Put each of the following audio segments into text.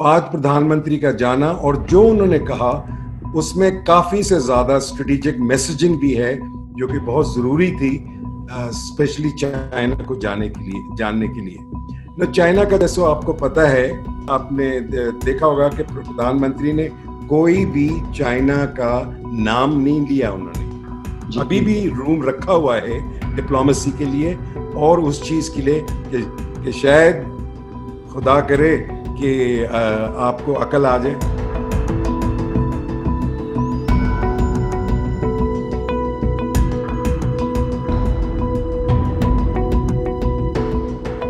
आज प्रधानमंत्री का जाना और जो उन्होंने कहा उसमें काफी से ज्यादा स्ट्रेटेजिक मैसेजिंग भी है, जो कि बहुत जरूरी थी, स्पेशली चाइना को जानने के लिए। न चाइना का, जैसे आपको पता है, आपने देखा होगा कि प्रधानमंत्री ने कोई भी चाइना का नाम नहीं लिया। उन्होंने अभी भी रूम रखा हुआ है डिप्लोमेसी के लिए और उस चीज के लिए कि शायद खुदा करे कि आपको अकल आ जाए।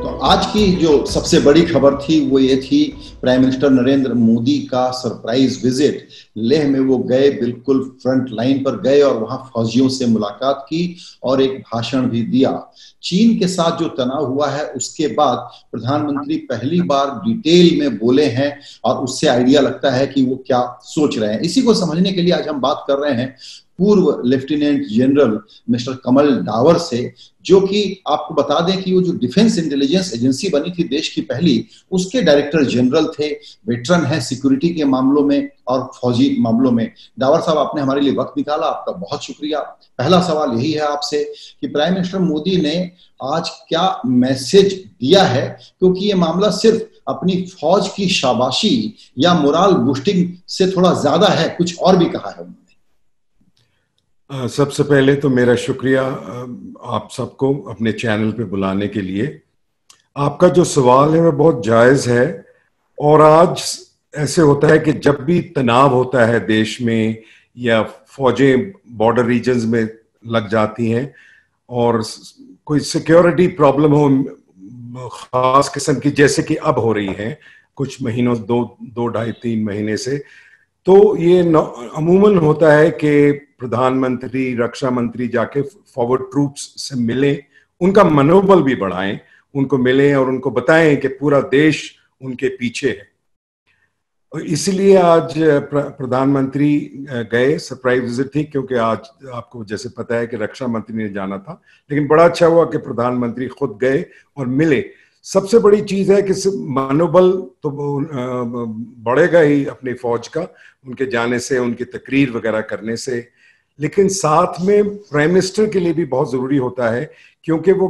तो आज की जो सबसे बड़ी खबर थी वो ये थी, प्राइम मिनिस्टर नरेंद्र मोदी का सरप्राइज विजिट। लेह में वो गए, बिल्कुल फ्रंट लाइन पर गए और वहां फौजियों से मुलाकात की और एक भाषण भी दिया। चीन के साथ जो तनाव हुआ है उसके बाद प्रधानमंत्री पहली बार डिटेल में बोले हैं और उससे आइडिया लगता है कि वो क्या सोच रहे हैं। इसी को समझने के लिए आज हम बात कर रहे हैं पूर्व लेफ्टिनेंट जनरल मिस्टर कमल डावर से, जो कि आपको बता दें कि वो जो डिफेंस इंटेलिजेंस एजेंसी बनी थी देश की पहली, उसके डायरेक्टर जनरल थे। वेटरन है सिक्योरिटी के मामलों में और फौजी मामलों में। डावर साहब, आपने हमारे लिए वक्त निकाला, आपका बहुत शुक्रिया। पहला सवाल यही है आपसे कि प्राइम मिनिस्टर मोदी ने आज क्या मैसेज दिया है, क्योंकि ये मामला सिर्फ अपनी फौज की शाबाशी या मोरल बूस्टिंग से थोड़ा ज्यादा है, कुछ और भी कहा है उन्होंने। सबसे पहले तो मेरा शुक्रिया आप सबको अपने चैनल पे बुलाने के लिए। आपका जो सवाल है वह बहुत जायज़ है। और आज ऐसे होता है कि जब भी तनाव होता है देश में या फौजें बॉर्डर रीजन्स में लग जाती हैं और कोई सिक्योरिटी प्रॉब्लम हो खास किस्म की, जैसे कि अब हो रही है कुछ महीनों, दो ढाई 3 महीने से, तो ये अमूमन होता है कि प्रधानमंत्री, रक्षा मंत्री जाके फॉरवर्ड ट्रूप्स से मिलें, उनका मनोबल भी बढ़ाएं, उनको मिलें और उनको बताएं कि पूरा देश उनके पीछे है। इसलिए आज प्रधानमंत्री गए, सरप्राइज विजिट थी, क्योंकि आज आपको जैसे पता है कि रक्षा मंत्री ने जाना था, लेकिन बड़ा अच्छा हुआ कि प्रधानमंत्री खुद गए और मिले। सबसे बड़ी चीज है कि मनोबल तो बढ़ेगा ही अपनी फौज का उनके जाने से, उनकी तकरीर वगैरह करने से, लेकिन साथ में प्राइम मिनिस्टर के लिए भी बहुत जरूरी होता है, क्योंकि वो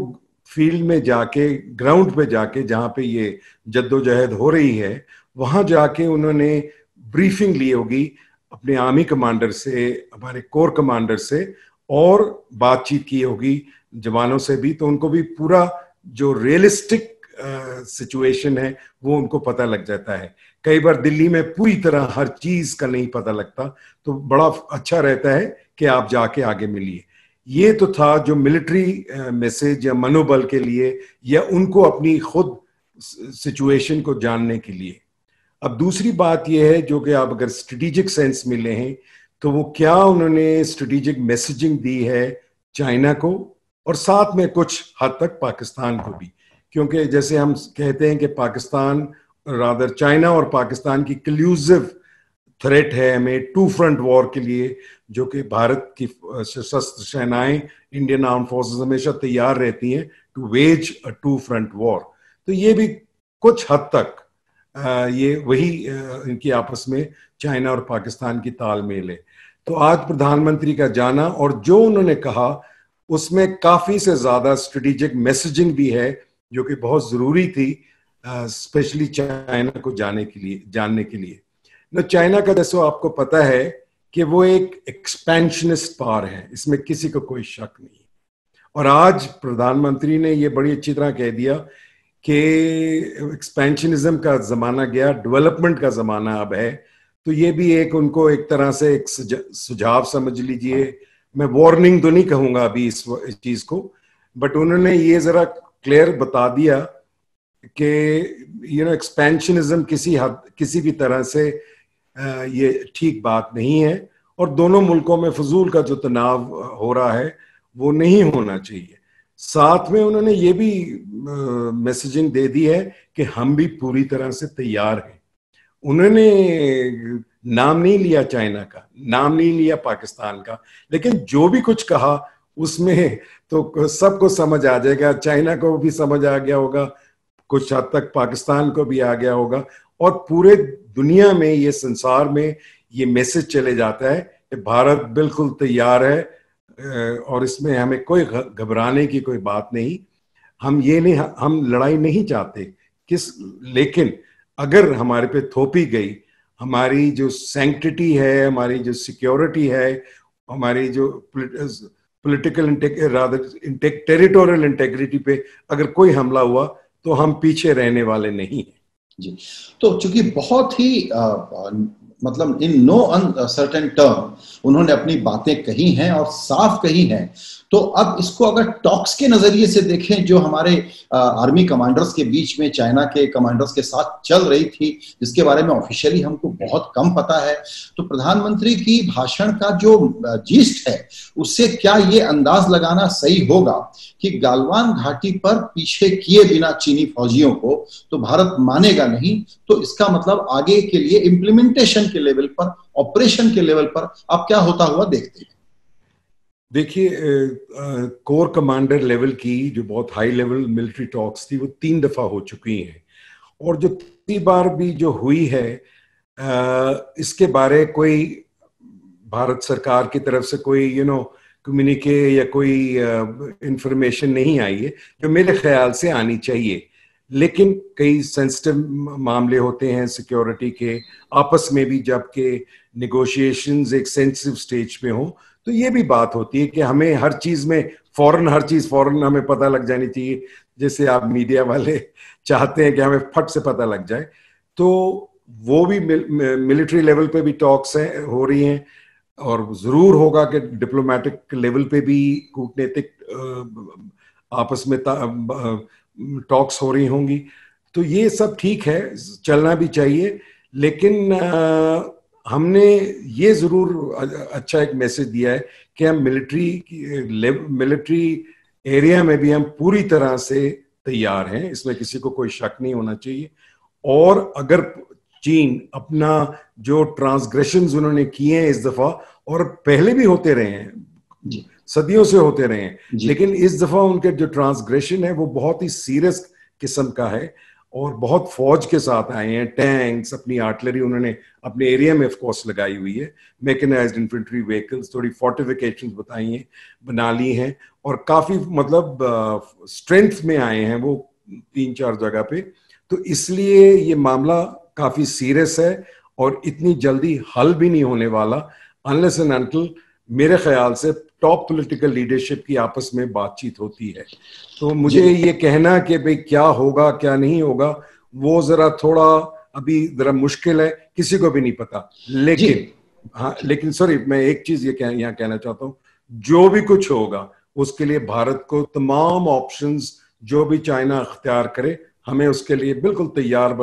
फील्ड में जाके, ग्राउंड पे जाके, जहाँ पे ये जद्दोजहद हो रही है, वहां जाके उन्होंने ब्रीफिंग ली होगी अपने आर्मी कमांडर से, हमारे कोर कमांडर से, और बातचीत की होगी जवानों से भी, तो उनको भी पूरा जो रियलिस्टिक सिचुएशन है वो उनको पता लग जाता है। कई बार दिल्ली में पूरी तरह हर चीज का नहीं पता लगता, तो बड़ा अच्छा रहता है कि आप जाके आगे मिलिए। ये तो था जो मिलिट्री मैसेज या मनोबल के लिए, या उनको अपनी खुद सिचुएशन को जानने के लिए। अब दूसरी बात यह है, जो कि आप अगर स्ट्रेटेजिक सेंस में ले हैं, तो वो क्या उन्होंने स्ट्रेटेजिक मैसेजिंग दी है चाइना को और साथ में कुछ हद तक पाकिस्तान को भी, क्योंकि जैसे हम कहते हैं कि पाकिस्तान, रादर चाइना और पाकिस्तान की कल्यूसिव थ्रेट है हमें टू फ्रंट वॉर के लिए, जो कि भारत की सशस्त्र सेनाएं, इंडियन आर्म फोर्सेस हमेशा तैयार रहती हैं to wage a two front war. तो ये भी कुछ हद तक ये वही इनकी आपस में चाइना और पाकिस्तान की तालमेल है। तो आज प्रधानमंत्री का जाना और जो उन्होंने कहा उसमें काफी से ज्यादा स्ट्रेटेजिक मैसेजिंग भी है, जो कि बहुत जरूरी थी, स्पेशली चाइना को जानने के लिए। न चाइना का, जैसे आपको पता है कि वो एक एक्सपेंशनिस्ट पावर है, इसमें किसी को कोई शक नहीं। और आज प्रधानमंत्री ने ये बड़ी अच्छी तरह कह दिया कि एक्सपेंशनिज्म का जमाना गया, डेवलपमेंट का जमाना अब है। तो ये भी एक उनको एक तरह से एक सुझाव समझ लीजिए। मैं वार्निंग तो नहीं कहूंगा अभी इस चीज को, बट उन्होंने ये जरा क्लियर बता दिया कि एक्सपेंशनिज्म किसी भी तरह से ये ठीक बात नहीं है, और दोनों मुल्कों में फजूल का जो तनाव हो रहा है वो नहीं होना चाहिए। साथ में उन्होंने ये भी मैसेजिंग दे दी है कि हम भी पूरी तरह से तैयार हैं। उन्होंने नाम नहीं लिया चाइना का, नाम नहीं लिया पाकिस्तान का, लेकिन जो भी कुछ कहा उसमें तो सबको समझ आ जाएगा। चाइना को भी समझ आ गया होगा, कुछ हद तक पाकिस्तान को भी आ गया होगा, और पूरे दुनिया में, ये संसार में ये मैसेज चले जाता है कि भारत बिल्कुल तैयार है और इसमें हमें कोई घबराने की कोई बात नहीं। हम ये नहीं, हम लड़ाई नहीं चाहते लेकिन अगर हमारे पे थोपी गई, हमारी जो सैंक्टिटी है, हमारी जो सिक्योरिटी है, हमारी जो पॉलिटिकल टेरिटोरियल इंटेग्रिटी पे अगर कोई हमला हुआ तो हम पीछे रहने वाले नहीं हैं। जी, तो चूंकि बहुत ही मतलब इन नो अनसर्टेन टर्म उन्होंने अपनी बातें कही हैं और साफ कही हैं, तो अब इसको अगर टॉक्स के नजरिए से देखें जो हमारे आर्मी कमांडर्स के बीच में चाइना के कमांडर्स के साथ चल रही थी, जिसके बारे में ऑफिशियली हमको बहुत कम पता है, तो प्रधानमंत्री की भाषण का जो जीस्ट है उससे क्या ये अंदाज लगाना सही होगा कि गालवान घाटी पर पीछे किए बिना चीनी फौजियों को तो भारत मानेगा नहीं, तो इसका मतलब आगे के लिए इम्प्लीमेंटेशन के लेवल पर, ऑपरेशन के लेवल पर अब क्या होता हुआ देखते हैं। देखिए, कोर कमांडर लेवल की जो बहुत हाई लेवल मिलिट्री टॉक्स थी वो 3 दफा हो चुकी हैं, और जो 3 बार भी जो हुई है इसके बारे कोई भारत सरकार की तरफ से कोई कम्युनिके या कोई इंफॉर्मेशन नहीं आई है जो मेरे ख्याल से आनी चाहिए। लेकिन कई सेंसिटिव मामले होते हैं सिक्योरिटी के, आपस में भी जबकि नेगोशिएशंस एक सेंसिटिव स्टेज पे हो, तो ये भी बात होती है कि हमें हर चीज में हर चीज फौरन हमें पता लग जानी चाहिए, जैसे आप मीडिया वाले चाहते हैं कि हमें फट से पता लग जाए। तो वो भी मिलिट्री लेवल पे भी टॉक्स हो रही हैं, और जरूर होगा कि डिप्लोमेटिक लेवल पे भी कूटनीतिक आपस में टॉक्स हो रही होंगी। तो ये सब ठीक है, चलना भी चाहिए, लेकिन हमने ये जरूर अच्छा एक मैसेज दिया है कि हम मिलिट्री एरिया में भी हम पूरी तरह से तैयार हैं, इसमें किसी को कोई शक नहीं होना चाहिए। और अगर चीन अपना जो ट्रांसग्रेशंस उन्होंने किए हैं इस दफा, और पहले भी होते रहे हैं, सदियों से होते रहे हैं, लेकिन इस दफा उनके जो ट्रांसग्रेशन है वो बहुत ही सीरियस किस्म का है, और बहुत फौज के साथ आए हैं, टैंक्स, अपनी आर्टिलरी उन्होंने अपने एरिया में ऑफ कोर्स लगाई हुई है, मैकेनाइज्ड इन्फेंट्री व्हीकल्स, थोड़ी फोर्टिफिकेशंस बना ली हैं, और काफी मतलब स्ट्रेंथ में आए हैं वो 3-4 जगह पे। तो इसलिए ये मामला काफी सीरियस है और इतनी जल्दी हल भी नहीं होने वाला अनलेस एंड अनटिल मेरे ख्याल से टॉप पॉलिटिकल लीडरशिप की आपस में बातचीत होती है। तो मुझे ये कहना कि भाई क्या होगा क्या नहीं होगा वो जरा थोड़ा अभी जरा मुश्किल है, किसी को भी नहीं पता। लेकिन हाँ, लेकिन सॉरी, मैं एक चीज यहाँ कहना चाहता हूँ, जो भी कुछ होगा उसके लिए भारत को तमाम ऑप्शंस जो भी चाइना अख्तियार करे, हमें उसके लिए बिल्कुल तैयार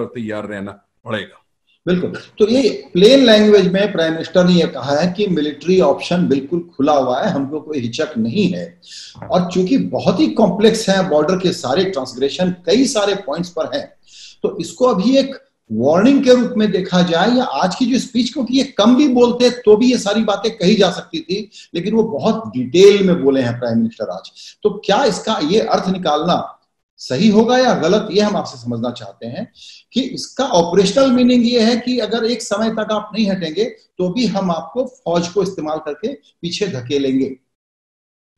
रहना पड़ेगा। बिल्कुल, तो ये प्लेन लैंग्वेज में प्राइम मिनिस्टर ने यह कहा है कि मिलिट्री ऑप्शन बिल्कुल खुला हुआ है, हमको कोई हिचक नहीं है। और चूंकि बहुत ही कॉम्प्लेक्स है, बॉर्डर के सारे ट्रांसग्रेशन कई सारे पॉइंट्स पर हैं, तो इसको अभी एक वार्निंग के रूप में देखा जाए, या आज की जो स्पीच, क्योंकि ये कम भी बोलते तो भी ये सारी बातें कही जा सकती थी, लेकिन वो बहुत डिटेल में बोले हैं प्राइम मिनिस्टर आज। तो क्या इसका ये अर्थ निकालना सही होगा या गलत, ये हम आपसे समझना चाहते हैं कि इसका ऑपरेशनल मीनिंग ये है कि अगर एक समय तक आप नहीं हटेंगे तो भी हम आपको फौज को इस्तेमाल करके पीछे धकेलेंगे।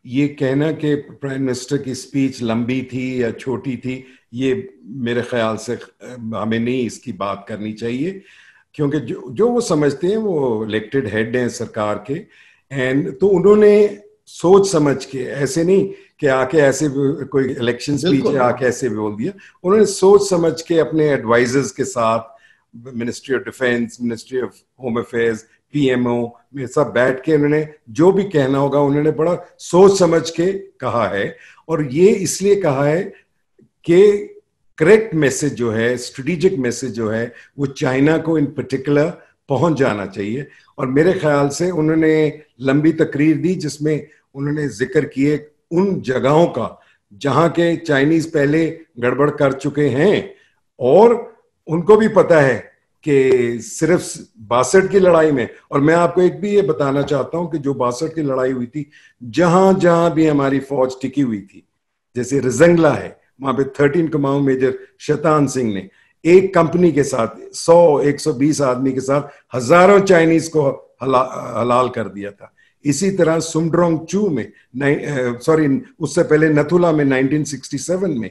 ये कहना कि प्राइम मिनिस्टर की स्पीच लंबी थी या छोटी थी, ये मेरे ख्याल से हमें नहीं इसकी बात करनी चाहिए, क्योंकि जो वो समझते हैं, वो इलेक्टेड हेड हैं सरकार के, एंड तो उन्होंने सोच समझ के, ऐसे नहीं कि आके ऐसे कोई इलेक्शन स्पीच है आके ऐसे बोल दिया, उन्होंने सोच समझ के अपने एडवाइजर्स के साथ, ministry of defence, ministry of home affairs, PMO में सब बैठ के उन्होंने जो भी कहना होगा उन्होंने बड़ा सोच समझ के कहा है। और ये इसलिए कहा है कि करेक्ट मैसेज जो है, स्ट्रेटेजिक मैसेज जो है, वो चाइना को इन पर्टिकुलर पहुंच जाना चाहिए। और मेरे ख्याल से उन्होंने लंबी तकरीर दी जिसमें उन्होंने जिक्र किए उन जगहों का जहां के चाइनीज पहले गड़बड़ कर चुके हैं, और उनको भी पता है कि सिर्फ 62 की लड़ाई में, और मैं आपको एक भी ये बताना चाहता हूं कि जो 62 की लड़ाई हुई थी, जहां जहां भी हमारी फौज टिकी हुई थी, जैसे रिजंगला है, वहां पे 13 कमांड मेजर शैतान सिंह ने एक कंपनी के साथ 100-120 आदमी के साथ हजारों चाइनीज को हलाल कर दिया था। इसी तरह सुमड्रोंग चू में उससे पहले नथुला में 1967 में,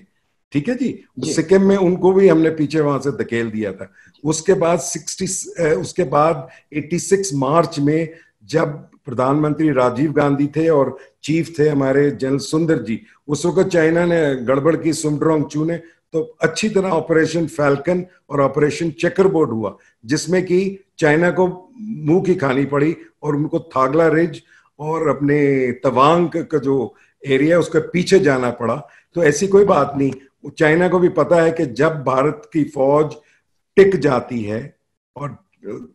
ठीक है जी, सिक्किम में उनको भी हमने पीछे वहां से धकेल दिया था। उसके बाद 86 मार्च में जब प्रधानमंत्री राजीव गांधी थे और चीफ थे हमारे जनरल सुंदर जी, उस वक्त चाइना ने गड़बड़ की सुमड्रोंग चू ने, तो अच्छी तरह ऑपरेशन फैल्कन और ऑपरेशन चेकरबोर्ड हुआ, जिसमें कि चाइना को मुंह की खानी पड़ी और उनको थागला रिज और अपने तवांग का जो एरिया उसके पीछे जाना पड़ा। तो ऐसी कोई बात नहीं, चाइना को भी पता है कि जब भारत की फौज टिक जाती है और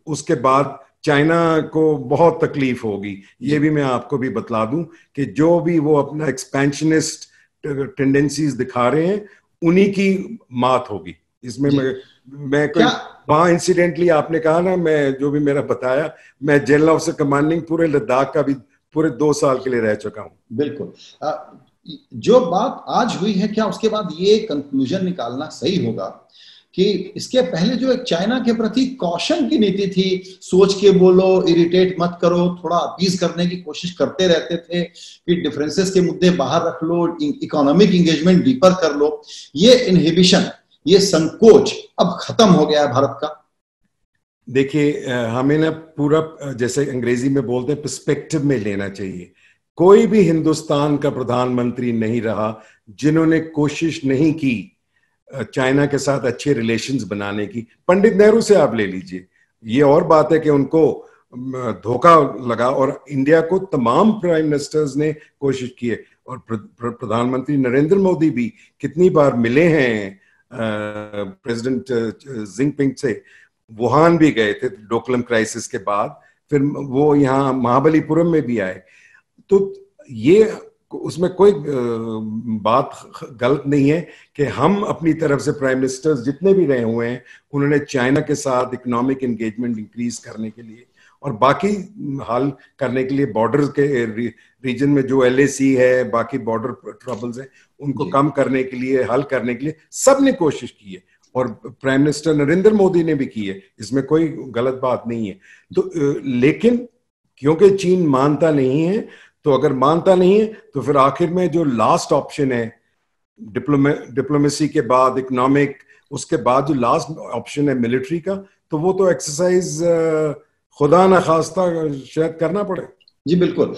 उसके बाद चाइना को बहुत तकलीफ होगी। ये भी मैं आपको भी बतला दूं कि जो भी वो अपना एक्सपेंशनिस्ट टेंडेंसीज दिखा रहे हैं उन्हीं की मात होगी इसमें। मैं कोई वहां इंसिडेंटली आपने कहा ना, मैं जो भी मेरा बताया, मैं जनरल ऑफिसर कमांडिंग पूरे लद्दाख का भी पूरे 2 साल के लिए रह चुका हूं। बिल्कुल। जो बात आज हुई है, क्या उसके बाद ये कंक्लूजन निकालना सही होगा कि इसके पहले जो एक चाइना के प्रति कॉशन की नीति थी, सोच के बोलो, इरिटेट मत करो, थोड़ा अपीज करने की कोशिश करते रहते थे कि डिफरेंसेस के मुद्दे बाहर रख लो, इकोनॉमिक एंगेजमेंट डीपर कर लो, ये इनहिबिशन, ये संकोच अब खत्म हो गया है भारत का। देखिए, हमें ना पूरा, जैसे अंग्रेजी में बोलते हैं, पर्सपेक्टिव में लेना चाहिए। कोई भी हिंदुस्तान का प्रधानमंत्री नहीं रहा जिन्होंने कोशिश नहीं की चाइना के साथ अच्छे रिलेशंस बनाने की। पंडित नेहरू से आप ले लीजिए, ये और बात है कि उनको धोखा लगा, और इंडिया को तमाम प्राइम मिनिस्टर्स ने कोशिश की है, और प्रधानमंत्री नरेंद्र मोदी भी कितनी बार मिले हैं प्रेसिडेंट जिनपिंग से। वुहान भी गए थे डोकलम क्राइसिस के बाद, फिर वो यहाँ महाबलीपुरम में भी आए। तो ये उसमें कोई बात गलत नहीं है कि हम अपनी तरफ से प्राइम मिनिस्टर्स जितने भी रहे हुए हैं उन्होंने चाइना के साथ इकोनॉमिक एंगेजमेंट इंक्रीज करने के लिए और बाकी हल करने के लिए, बॉर्डर के रीजन में जो LAC है, बाकी बॉर्डर ट्रबल्स हैं, उनको कम करने के लिए, हल करने के लिए सब ने कोशिश की है, और प्राइम मिनिस्टर नरेंद्र मोदी ने भी की है, इसमें कोई गलत बात नहीं है। तो लेकिन क्योंकि चीन मानता नहीं है, तो अगर मानता नहीं है तो फिर आखिर में जो लास्ट ऑप्शन है डिप्लोमेसी के बाद इकोनॉमिक, उसके बाद जो लास्ट ऑप्शन है मिलिट्री का, तो वो तो एक्सरसाइज खुदा ना खास्ता शायद करना पड़े। जी बिल्कुल।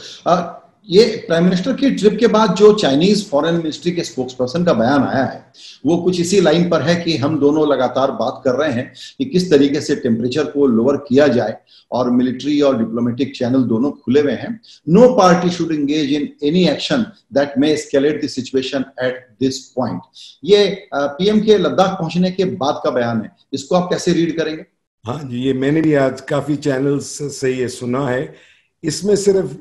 ये प्राइम मिनिस्टर की ट्रिप के बाद जो चाइनीज फॉरेन मिनिस्ट्री के स्पोक्सपर्सन का बयान आया है, वो कुछ इसी लाइन पर है कि हम दोनों लगातार बात कर रहे हैं कि किस तरीके से टेम्परेचर को लोअर किया जाए, और मिलिट्री और डिप्लोमेटिक चैनल दोनों खुले हुए हैं। No party should engage in any action that may escalate the situation at this point. ये PM के लद्दाख पहुंचने के बाद का बयान है, इसको आप कैसे रीड करेंगे? हाँ जी, ये मैंने भी आज काफी चैनल्स से ये सुना है। इसमें सिर्फ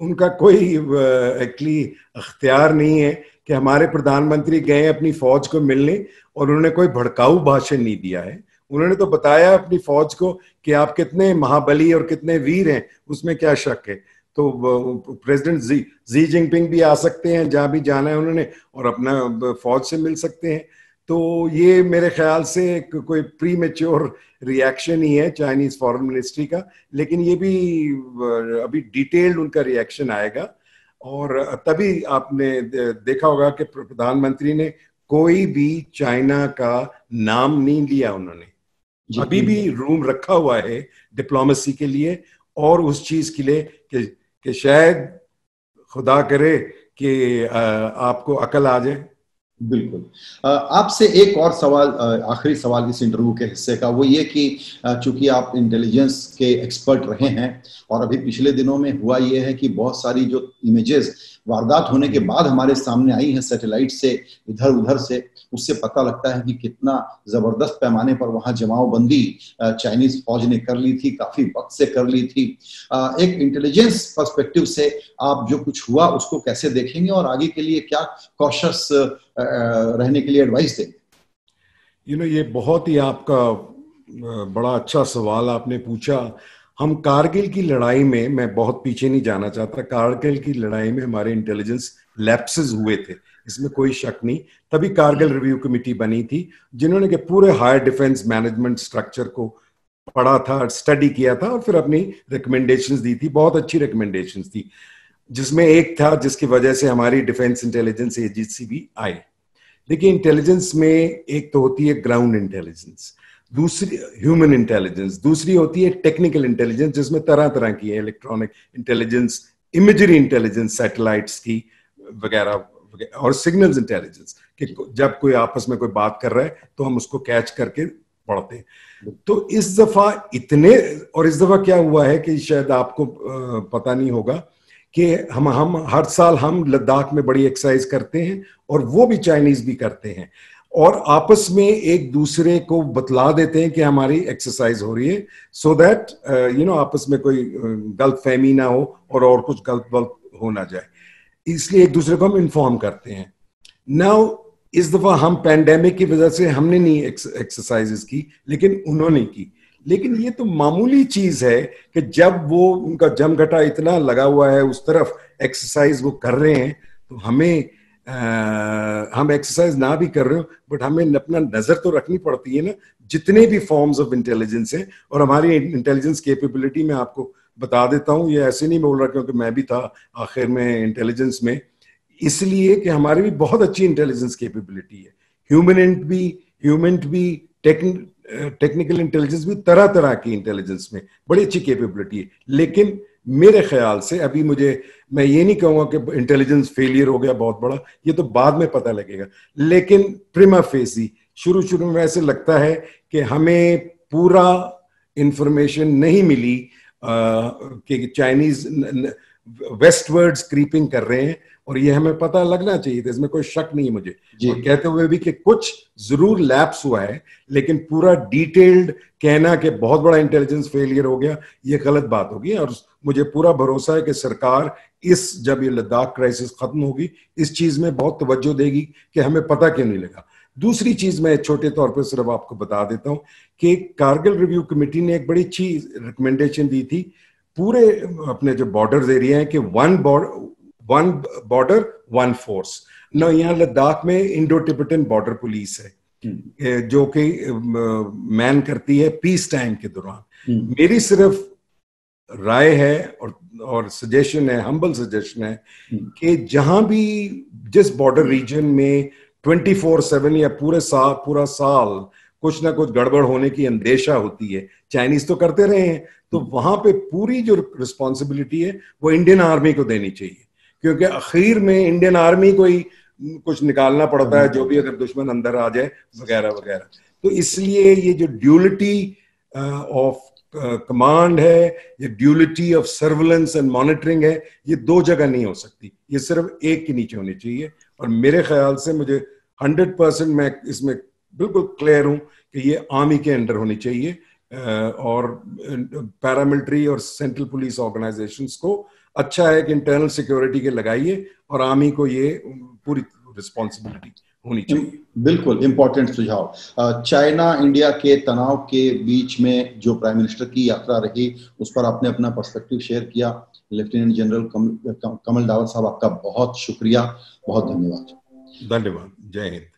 उनका कोई एक्चुअली अख्तियार नहीं है कि हमारे प्रधानमंत्री गए अपनी फौज को मिलने, और उन्होंने कोई भड़काऊ भाषण नहीं दिया है। उन्होंने तो बताया अपनी फौज को कि आप कितने महाबली और कितने वीर हैं, उसमें क्या शक है। तो प्रेसिडेंट जी जिनपिंग भी आ सकते हैं जहां भी जाना है उन्होंने, और अपना फौज से मिल सकते हैं। तो ये मेरे ख्याल से कोई प्री मेच्योर रिएक्शन ही है चाइनीज फॉरेन मिनिस्ट्री का, लेकिन ये भी अभी डिटेल्ड उनका रिएक्शन आएगा, और तभी आपने देखा होगा कि प्रधानमंत्री ने कोई भी चाइना का नाम नहीं लिया। उन्होंने अभी भी रूम रखा हुआ है डिप्लोमेसी के लिए, और उस चीज के लिए कि शायद खुदा करे कि आपको अकल आ जाए। बिल्कुल। आपसे एक और सवाल, आखिरी सवाल इस इंटरव्यू के हिस्से का, वो ये कि चूंकि आप इंटेलिजेंस के एक्सपर्ट रहे हैं, और अभी पिछले दिनों में हुआ ये है कि बहुत सारी जो इमेजेस वारदात होने के बाद हमारे सामने आई हैं सैटेलाइट से, इधर उधर से, उससे पता लगता है कि कितना जबरदस्त पैमाने पर वहां जमावबंदी चाइनीज फौज ने कर ली थी, काफी वक्त से कर ली थी। एक इंटेलिजेंस पर्सपेक्टिव से आप जो कुछ हुआ उसको कैसे देखेंगे, और आगे के लिए क्या कॉशस रहने के लिए एडवाइस देंगे? ये बहुत ही आपका बड़ा अच्छा सवाल आपने पूछा। हम कारगिल की लड़ाई में, मैं बहुत पीछे नहीं जाना चाहता, कारगिल की लड़ाई में हमारे इंटेलिजेंस लैप्सेस हुए थे, इसमें कोई शक नहीं। तभी कारगिल रिव्यू कमेटी बनी थी, जिन्होंने के पूरे हायर डिफेंस मैनेजमेंट स्ट्रक्चर को पढ़ा था, स्टडी किया था और फिर अपनी रिकमेंडेशंस दी थी। बहुत अच्छी रिकमेंडेशंस थी, जिसमें एक था जिसकी वजह से हमारी डिफेंस इंटेलिजेंस एजेंसी भी आई। देखिए, इंटेलिजेंस में एक तो होती है ग्राउंड इंटेलिजेंस, दूसरी ह्यूमन इंटेलिजेंस, दूसरी होती है टेक्निकल इंटेलिजेंस, जिसमें तरह तरह की है, electronic intelligence, imagery intelligence satellites की वगैरह, और सिग्नल्स इंटेलिजेंस कि जब कोई आपस में कोई बात कर रहा है तो हम उसको कैच करके पढ़ते हैं। तो इस दफा इस दफा क्या हुआ है कि शायद आपको पता नहीं होगा कि हम हर साल हम लद्दाख में बड़ी एक्सरसाइज करते हैं, और वो भी चाइनीज भी करते हैं, और आपस में एक दूसरे को बतला देते हैं कि हमारी एक्सरसाइज हो रही है, सो दैट आपस में कोई गलतफहमी ना हो और कुछ गलत हो ना जाए, इसलिए एक दूसरे को हम इन्फॉर्म करते हैं। नाउ इस दफा हम पैंडेमिक की वजह से हमने नहीं एक्सरसाइजेस की, लेकिन उन्होंने की। लेकिन ये तो मामूली चीज है कि जब वो उनका जमघटा इतना लगा हुआ है, उस तरफ एक्सरसाइज वो कर रहे हैं, तो हम एक्सरसाइज ना भी कर रहे हो, बट हमें अपना नजर तो रखनी पड़ती है ना, जितने भी फॉर्म्स ऑफ इंटेलिजेंस है। और हमारी इंटेलिजेंस कैपेबिलिटी में आपको बता देता हूं, ये ऐसे नहीं बोल रहा क्योंकि मैं भी था आखिर में इंटेलिजेंस में, इसलिए कि हमारी भी बहुत अच्छी इंटेलिजेंस कैपेबिलिटी है। ह्यूमन भी टेक्निकल इंटेलिजेंस भी, तरह तरह की इंटेलिजेंस में बड़ी अच्छी कैपेबिलिटी है। लेकिन मेरे ख्याल से अभी मैं ये नहीं कहूंगा कि इंटेलिजेंस फेलियर हो गया बहुत बड़ा, ये तो बाद में पता लगेगा, लेकिन प्रिमा फेसी शुरू में ऐसे लगता है कि हमें पूरा इंफॉर्मेशन नहीं मिली कि चाइनीज वेस्टवर्ड्स क्रीपिंग कर रहे हैं, और ये हमें पता लगना चाहिए था, इसमें कोई शक नहीं है मुझे। और कहते हुए भी कि कुछ जरूर लैप्स हुआ है, लेकिन पूरा डिटेल्ड कहना कि बहुत बड़ा इंटेलिजेंस फेलियर हो गया, ये गलत बात होगी। और मुझे पूरा भरोसा है कि सरकार जब ये लद्दाख क्राइसिस खत्म होगी, इस चीज में बहुत तवज्जो देगी कि हमें पता क्यों नहीं लगा। दूसरी चीज मैं छोटे तौर पर सिर्फ आपको बता देता हूं कि कारगिल रिव्यू कमेटी ने एक बड़ी अच्छी रिकमेंडेशन दी थी पूरे अपने जो बॉर्डर्स एरिया है कि वन बॉर्डर वन फोर्स। ना, यहाँ लद्दाख में इंडो टिबेटन बॉर्डर पुलिस है जो कि मैन करती है पीस टाइम के दौरान। मेरी सिर्फ राय है और सजेशन है, हम्बल सजेशन है कि जहां भी जिस बॉर्डर रीजन में 24/7 या पूरा साल कुछ ना कुछ गड़बड़ होने की अंदेशा होती है, चाइनीज तो करते रहे हैं, तो वहां पे पूरी जो रिस्पॉन्सिबिलिटी है वो इंडियन आर्मी को देनी चाहिए, क्योंकि आखिर में इंडियन आर्मी को ही कुछ निकालना पड़ता है, जो भी अगर दुश्मन अंदर आ जाए वगैरह वगैरह। तो इसलिए ये जो ड्यूलिटी ऑफ कमांड है, ये duality of surveillance and monitoring है, ये दो जगह नहीं हो सकती, ये सिर्फ एक के नीचे होनी चाहिए। और मेरे ख्याल से मुझे 100% मैं इसमें बिल्कुल क्लियर हूं कि ये आर्मी के अंडर होनी चाहिए, और पैरामिलिट्री और सेंट्रल पुलिस ऑर्गेनाइजेशंस को अच्छा है कि इंटरनल सिक्योरिटी के लगाइए, और आर्मी को ये पूरी रिस्पॉन्सिबिलिटी होनी चाहिए। बिल्कुल इंपॉर्टेंट सुझाव। चाइना इंडिया के तनाव के बीच में जो प्राइम मिनिस्टर की यात्रा रही, उस पर आपने अपना पर्सपेक्टिव शेयर किया। लेफ्टिनेंट जनरल कमल डावर साहब, आपका बहुत शुक्रिया, बहुत धन्यवाद। धन्यवाद। जय हिंद।